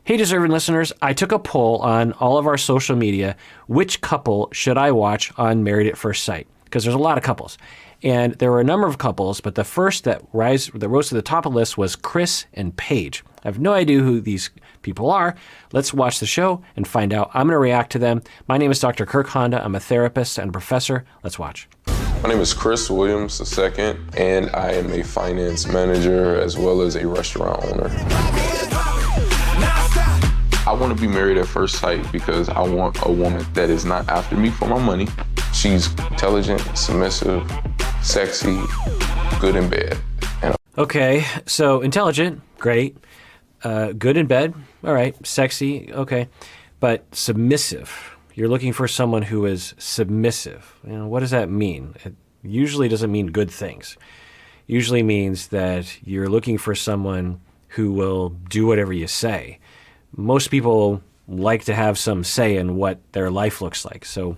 Hey, deserving listeners, I took a poll on all of our social media. Which couple should I watch on Married at First Sight? Because there's a lot of couples. And there were a number of couples, but the first that rose to the top of the list was Chris and Paige. I have no idea who these people are. Let's watch the show and find out. I'm going to react to them. My name is Dr. Kirk Honda. I'm a therapist and a professor. Let's watch. My name is Chris Williams II, and I am a finance manager as well as a restaurant owner. I want to be married at first sight because I want a woman that is not after me for my money. She's intelligent, submissive, sexy, good in bed. Okay, so intelligent, great. Good in bed, all right. Sexy, okay. But submissive, you're looking for someone who is submissive. You know, what does that mean? It usually doesn't mean good things. Usually means that you're looking for someone who will do whatever you say. Most people like to have some say in what their life looks like. So,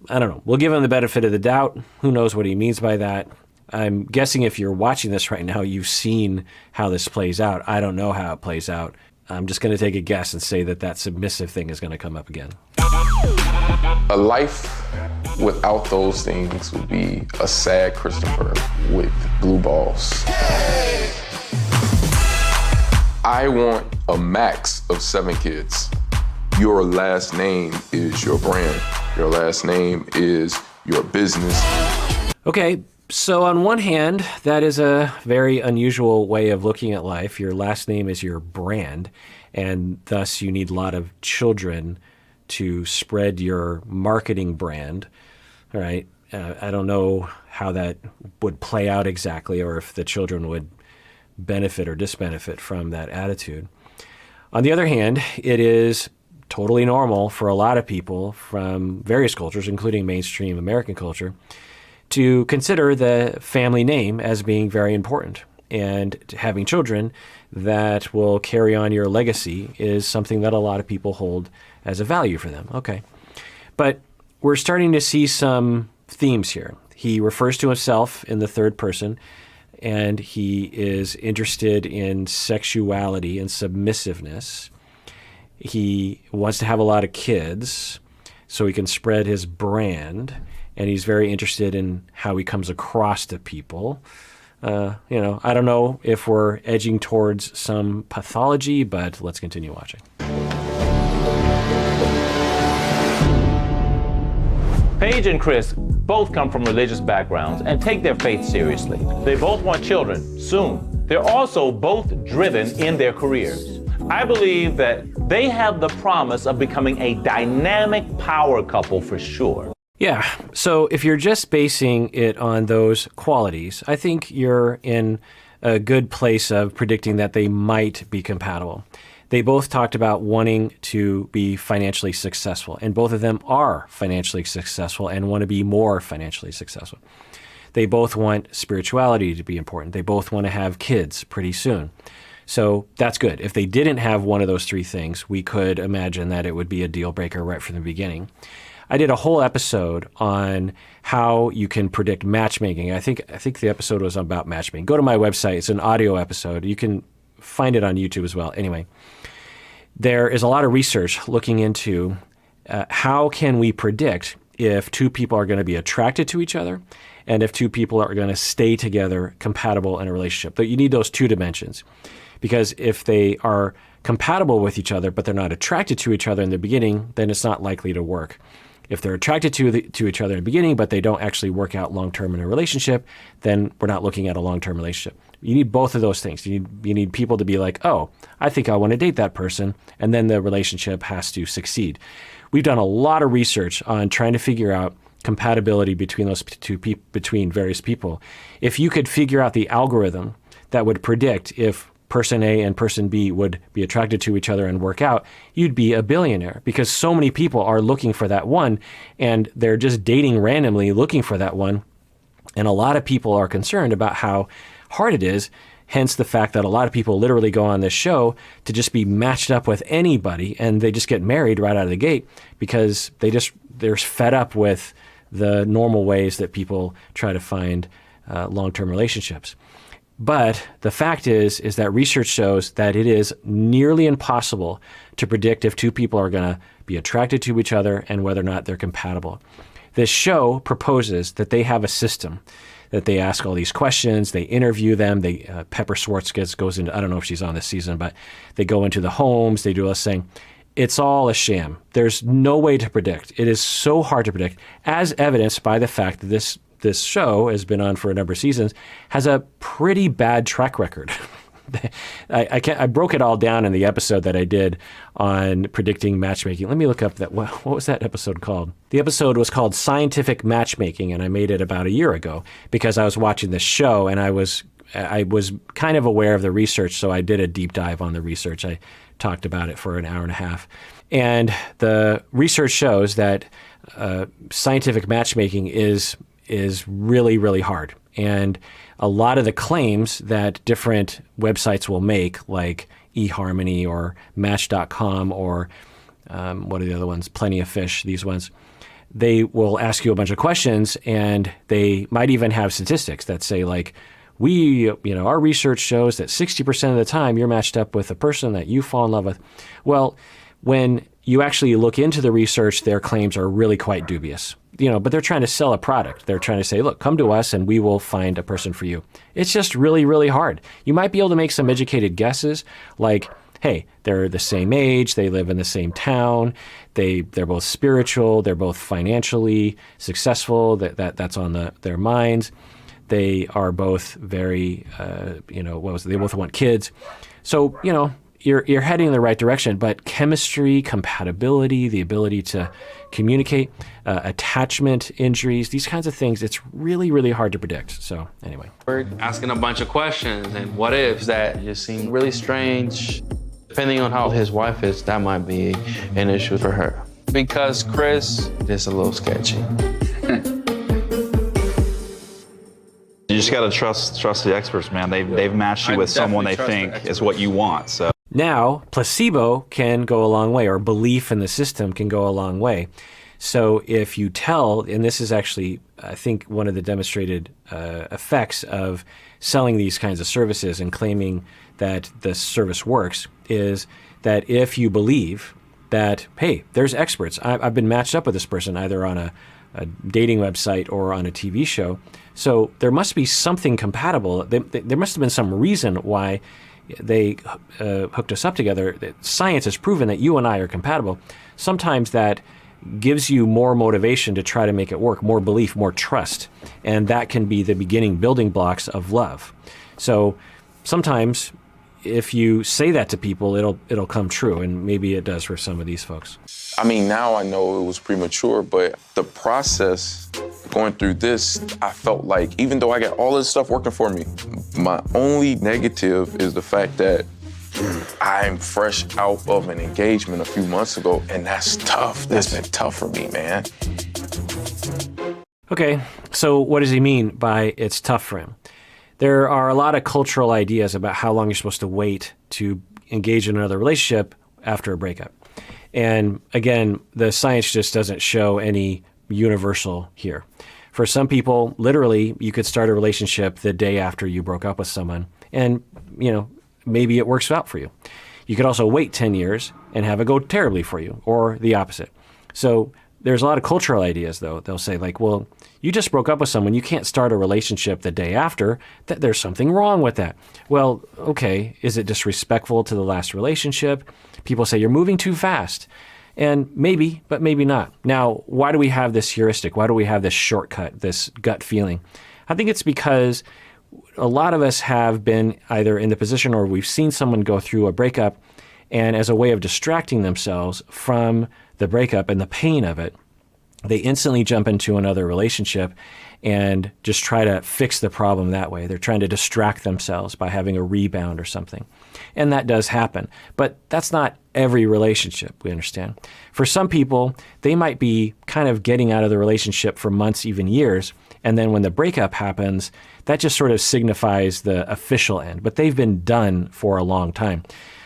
I don't know. We'll give him the benefit of the doubt. Who knows what he means by that? I'm guessing if you're watching this right now, you've seen how this plays out. I don't know how it plays out. I'm just going to take a guess and say that that submissive thing is going to come up again. A life without those things would be a sad Christopher with blue balls. I want a max of 7 kids. Your last name is your brand. Your last name is your business. Okay, so on one hand, that is a very unusual way of looking at life. Your last name is your brand, and thus you need a lot of children to spread your marketing brand. All right, I don't know how that would play out exactly, or if the children would benefit or disbenefit from that attitude. On the other hand, it is totally normal for a lot of people from various cultures, including mainstream American culture, to consider the family name as being very important. And having children that will carry on your legacy is something that a lot of people hold as a value for them. Okay. But we're starting to see some themes here. He refers to himself in the third person, and he is interested in sexuality and submissiveness. He wants to have a lot of kids so he can spread his brand, and he's very interested in how he comes across to people. I don't know if we're edging towards some pathology, but let's continue watching. Paige and Chris both come from religious backgrounds and take their faith seriously. They both want children soon. They're also both driven in their careers. I believe that they have the promise of becoming a dynamic power couple for sure. Yeah, so if you're just basing it on those qualities, I think you're in a good place of predicting that they might be compatible. They both talked about wanting to be financially successful, and both of them are financially successful and want to be more financially successful. They both want spirituality to be important. They both want to have kids pretty soon. So that's good. If they didn't have one of those three things, we could imagine that it would be a deal breaker right from the beginning. I did a whole episode on how you can predict matchmaking. I think the episode was about matchmaking. Go to my website. It's an audio episode. You can find it on YouTube as well. Anyway, there is a lot of research looking into how can we predict if two people are going to be attracted to each other and if two people are going to stay together, compatible in a relationship. But you need those two dimensions, because if they are compatible with each other but they're not attracted to each other in the beginning, then it's not likely to work. If they're attracted to each other in the beginning, but they don't actually work out long-term in a relationship, then we're not looking at a long-term relationship. You need both of those things. You need people to be like, oh, I think I want to date that person, and then the relationship has to succeed. We've done a lot of research on trying to figure out compatibility between those between various people. If you could figure out the algorithm that would predict if person A and person B would be attracted to each other and work out, you'd be a billionaire, because so many people are looking for that one, and they're just dating randomly looking for that one. And a lot of people are concerned about how hard it is, hence the fact that a lot of people literally go on this show to just be matched up with anybody, and they just get married right out of the gate because they're fed up with the normal ways that people try to find long-term relationships. But the fact is that research shows that it is nearly impossible to predict if two people are going to be attracted to each other and whether or not they're compatible. This show proposes that they have a system, that they ask all these questions, they interview them, Pepper Schwartz goes into, I don't know if she's on this season, but they go into the homes, they do all this thing. It's all a sham. There's no way to predict. It is so hard to predict, as evidenced by the fact that this show has been on for a number of seasons, has a pretty bad track record. I broke it all down in the episode that I did on predicting matchmaking. Let me look up that. What was that episode called? The episode was called Scientific Matchmaking, and I made it about a year ago because I was watching this show and I was kind of aware of the research, so I did a deep dive on the research. I talked about it for an hour and a half. And the research shows that scientific matchmaking is really, really hard. And a lot of the claims that different websites will make, like eHarmony or Match.com or what are the other ones? Plenty of Fish, these ones. They will ask you a bunch of questions, and they might even have statistics that say, like, our research shows that 60% of the time you're matched up with a person that you fall in love with. Well, when you actually look into the research, their claims are really quite dubious. But they're trying to sell a product. They're trying to say, look, come to us and we will find a person for you. It's just really, really hard. You might be able to make some educated guesses, like, hey, they're the same age, they live in the same town, they're both spiritual, they're both financially successful, that's on their minds. They are both very, they both want kids. So, you're heading in the right direction, but chemistry, compatibility, the ability to communicate, attachment injuries, these kinds of things, it's really, really hard to predict. So anyway. We're asking a bunch of questions and what ifs that just seem really strange. Depending on how his wife is, that might be an issue for her. Because Chris is a little sketchy. You just gotta trust the experts, man. They've matched you with someone they think is what you want. So now, placebo can go a long way, or belief in the system can go a long way. So if you tell, and this is actually, I think, one of the demonstrated effects of selling these kinds of services and claiming that the service works, is that if you believe that, hey, there's experts, I've been matched up with this person either on a dating website or on a TV show, so there must be something compatible. There must have been some reason why they hooked us up together. Science has proven that you and I are compatible. Sometimes that gives you more motivation to try to make it work, more belief, more trust. And that can be the beginning building blocks of love. So sometimes if you say that to people, it'll come true. And maybe it does for some of these folks. I mean, now I know it was premature, but the process going through this, I felt like even though I got all this stuff working for me, my only negative is the fact that I'm fresh out of an engagement a few months ago, and that's tough. That's been tough for me, man. Okay, so what does he mean by it's tough for him? There are a lot of cultural ideas about how long you're supposed to wait to engage in another relationship after a breakup. And again, the science just doesn't show any universal here. For some people, literally, you could start a relationship the day after you broke up with someone, and maybe it works out for you. You could also wait 10 years and have it go terribly for you, or the opposite. So there's a lot of cultural ideas, though. They'll say, like, well, you just broke up with someone. You can't start a relationship the day after. There's something wrong with that. Well, okay, is it disrespectful to the last relationship? People say you're moving too fast. And maybe, but maybe not. Now, why do we have this heuristic? Why do we have this shortcut, this gut feeling? I think it's because a lot of us have been either in the position or we've seen someone go through a breakup, and as a way of distracting themselves from the breakup and the pain of it, they instantly jump into another relationship and just try to fix the problem that way. They're trying to distract themselves by having a rebound or something. And that does happen. But that's not every relationship, we understand. For some people, they might be kind of getting out of the relationship for months, even years. And then when the breakup happens, that just sort of signifies the official end. But they've been done for a long time.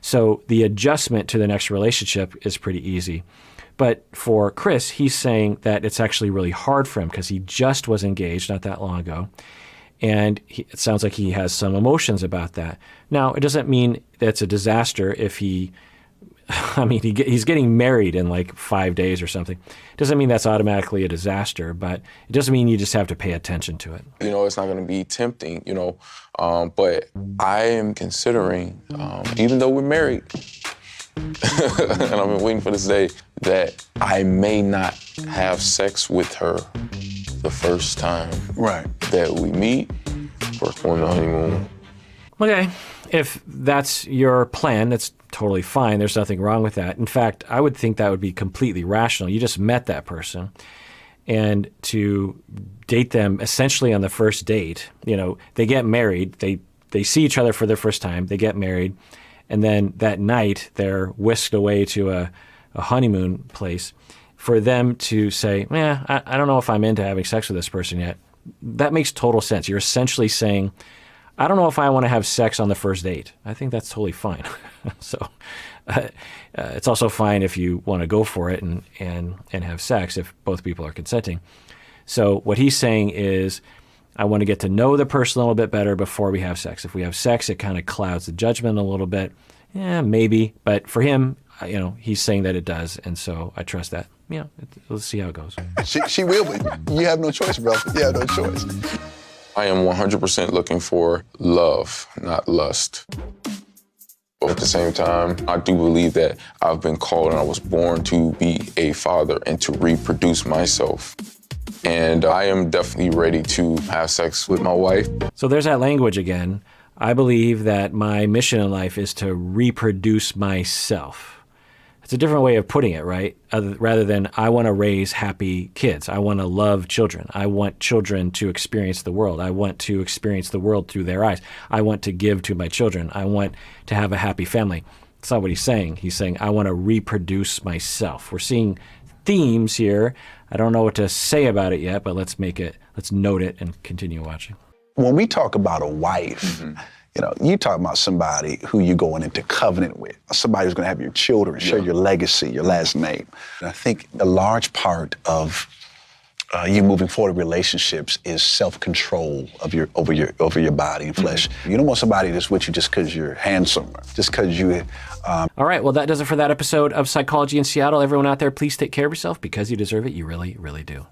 So the adjustment to the next relationship is pretty easy. But for Chris, he's saying that it's actually really hard for him because he just was engaged not that long ago. And it sounds like he has some emotions about that. Now, it doesn't mean that's a disaster if he's getting married in like 5 days or something. It doesn't mean that's automatically a disaster, but it doesn't mean you just have to pay attention to it. It's not going to be tempting, but I am considering, even though we're married, and I've been waiting for this day, that I may not have sex with her the first time that we meet, first on the honeymoon. Okay, if that's your plan, that's totally fine. There's nothing wrong with that. In fact, I would think that would be completely rational. You just met that person, and to date them essentially on the first date, they get married, they see each other for the first time, they get married, and then that night they're whisked away to a honeymoon place. For them to say, I don't know if I'm into having sex with this person yet, that makes total sense. You're essentially saying, I don't know if I want to have sex on the first date. I think that's totally fine. So it's also fine if you want to go for it and have sex if both people are consenting. So what he's saying is, I want to get to know the person a little bit better before we have sex. If we have sex, it kind of clouds the judgment a little bit. Yeah, maybe. But for him, he's saying that it does. And so I trust that. Let's see how it goes. She will be. You have no choice, bro. You have no choice. I am 100% looking for love, not lust. But at the same time, I do believe that I've been called and I was born to be a father and to reproduce myself. And I am definitely ready to have sex with my wife. So there's that language again. I believe that my mission in life is to reproduce myself. It's a different way of putting it, right? Rather than I want to raise happy kids. I want to love children. I want children to experience the world. I want to experience the world through their eyes. I want to give to my children. I want to have a happy family. That's not what he's saying. He's saying, I want to reproduce myself. We're seeing themes here. I don't know what to say about it yet, but let's note it and continue watching. When we talk about a wife, you talk about somebody who you're going into covenant with, somebody who's going to have your children, share your legacy, your last name. And I think a large part of you moving forward in relationships is self-control of over your body and flesh. You don't want somebody that's with you just because you're handsome, just because you. All right, well, that does it for that episode of Psychology in Seattle. Everyone out there, please take care of yourself because you deserve it. You really, really do.